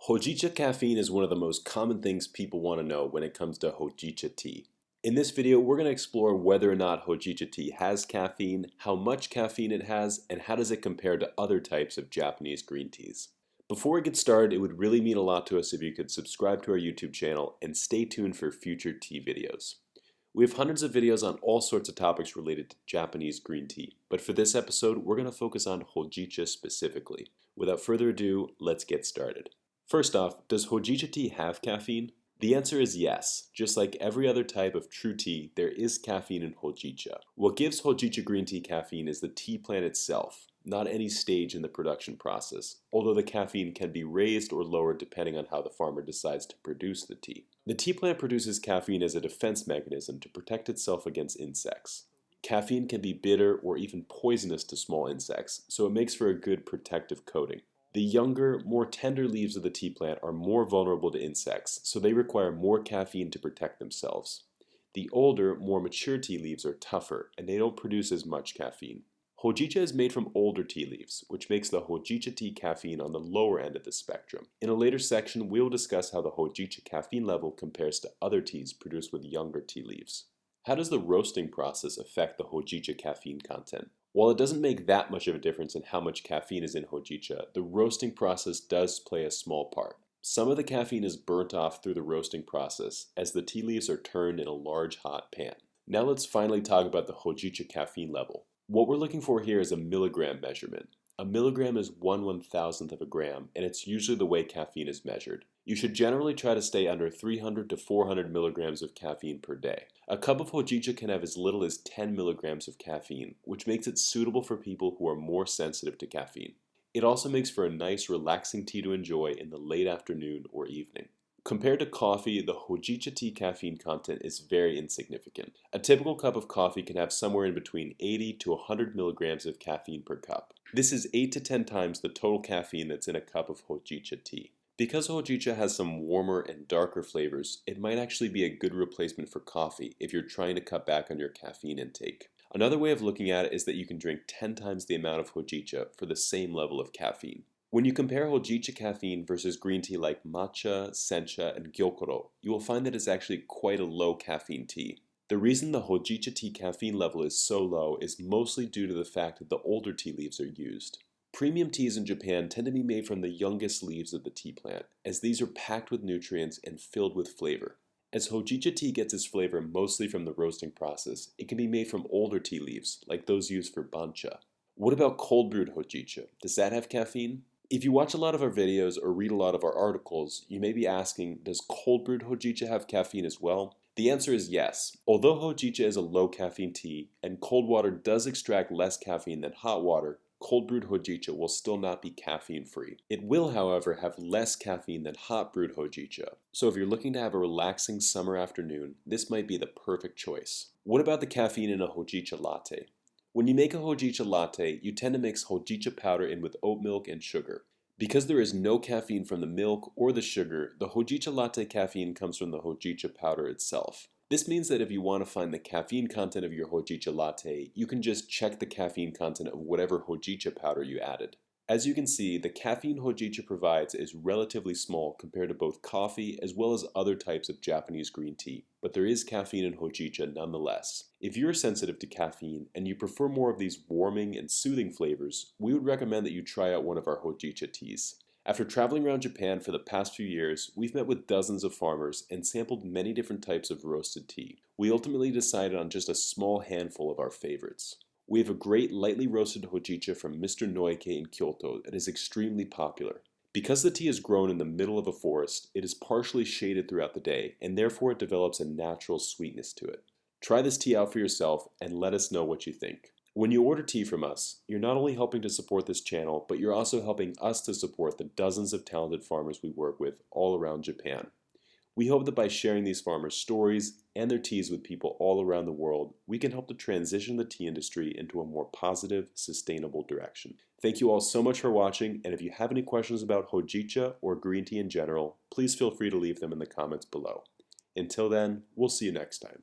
Hojicha caffeine is one of the most common things people want to know when it comes to Hojicha tea. In this video, we're going to explore whether or not Hojicha tea has caffeine, how much caffeine it has, and how does it compare to other types of Japanese green teas. Before we get started, it would really mean a lot to us if you could subscribe to our YouTube channel and stay tuned for future tea videos. We have hundreds of videos on all sorts of topics related to Japanese green tea, but for this episode, we're going to focus on Hojicha specifically. Without further ado, let's get started. First off, does Hojicha tea have caffeine? The answer is yes. Just like every other type of true tea, there is caffeine in Hojicha. What gives Hojicha green tea caffeine is the tea plant itself, not any stage in the production process, although the caffeine can be raised or lowered depending on how the farmer decides to produce the tea. The tea plant produces caffeine as a defense mechanism to protect itself against insects. Caffeine can be bitter or even poisonous to small insects, so it makes for a good protective coating. The younger, more tender leaves of the tea plant are more vulnerable to insects, so they require more caffeine to protect themselves. The older, more mature tea leaves are tougher, and they don't produce as much caffeine. Hojicha is made from older tea leaves, which makes the Hojicha tea caffeine on the lower end of the spectrum. In a later section, we'll discuss how the Hojicha caffeine level compares to other teas produced with younger tea leaves. How does the roasting process affect the Hojicha caffeine content? While it doesn't make that much of a difference in how much caffeine is in Hojicha, the roasting process does play a small part. Some of the caffeine is burnt off through the roasting process as the tea leaves are turned in a large hot pan. Now let's finally talk about the Hojicha caffeine level. What we're looking for here is a milligram measurement. A milligram is 1/1000th of a gram, and it's usually the way caffeine is measured. You should generally try to stay under 300 to 400 milligrams of caffeine per day. A cup of Hojicha can have as little as 10 milligrams of caffeine, which makes it suitable for people who are more sensitive to caffeine. It also makes for a nice, relaxing tea to enjoy in the late afternoon or evening. Compared to coffee, the Hojicha tea caffeine content is very insignificant. A typical cup of coffee can have somewhere in between 80 to 100 milligrams of caffeine per cup. This is 8 to 10 times the total caffeine that's in a cup of Hojicha tea. Because Hojicha has some warmer and darker flavors, it might actually be a good replacement for coffee if you're trying to cut back on your caffeine intake. Another way of looking at it is that you can drink 10 times the amount of Hojicha for the same level of caffeine. When you compare Hojicha caffeine versus green tea like matcha, sencha, and gyokuro, you will find that it's actually quite a low caffeine tea. The reason the Hojicha tea caffeine level is so low is mostly due to the fact that the older tea leaves are used. Premium teas in Japan tend to be made from the youngest leaves of the tea plant, as these are packed with nutrients and filled with flavor. As Hojicha tea gets its flavor mostly from the roasting process, it can be made from older tea leaves, like those used for bancha. What about cold brewed Hojicha? Does that have caffeine? If you watch a lot of our videos or read a lot of our articles, you may be asking, does cold brewed Hojicha have caffeine as well? The answer is yes. Although Hojicha is a low caffeine tea, and cold water does extract less caffeine than hot water, cold brewed Hojicha will still not be caffeine free. It will, however, have less caffeine than hot brewed Hojicha. So if you're looking to have a relaxing summer afternoon, this might be the perfect choice. What about the caffeine in a Hojicha latte? When you make a Hojicha latte, you tend to mix Hojicha powder in with oat milk and sugar. Because there is no caffeine from the milk or the sugar, the Hojicha latte caffeine comes from the Hojicha powder itself. This means that if you want to find the caffeine content of your Hojicha latte, you can just check the caffeine content of whatever Hojicha powder you added. As you can see, the caffeine Hojicha provides is relatively small compared to both coffee as well as other types of Japanese green tea, but there is caffeine in Hojicha nonetheless. If you're sensitive to caffeine and you prefer more of these warming and soothing flavors, we would recommend that you try out one of our Hojicha teas. After traveling around Japan for the past few years, we've met with dozens of farmers and sampled many different types of roasted tea. We ultimately decided on just a small handful of our favorites. We have a great lightly roasted Hojicha from Mr. Noike in Kyoto that is extremely popular. Because the tea is grown in the middle of a forest, it is partially shaded throughout the day, and therefore it develops a natural sweetness to it. Try this tea out for yourself and let us know what you think. When you order tea from us, you're not only helping to support this channel, but you're also helping us to support the dozens of talented farmers we work with all around Japan. We hope that by sharing these farmers' stories and their teas with people all around the world, we can help to transition the tea industry into a more positive, sustainable direction. Thank you all so much for watching, and if you have any questions about Hojicha or green tea in general, please feel free to leave them in the comments below. Until then, we'll see you next time.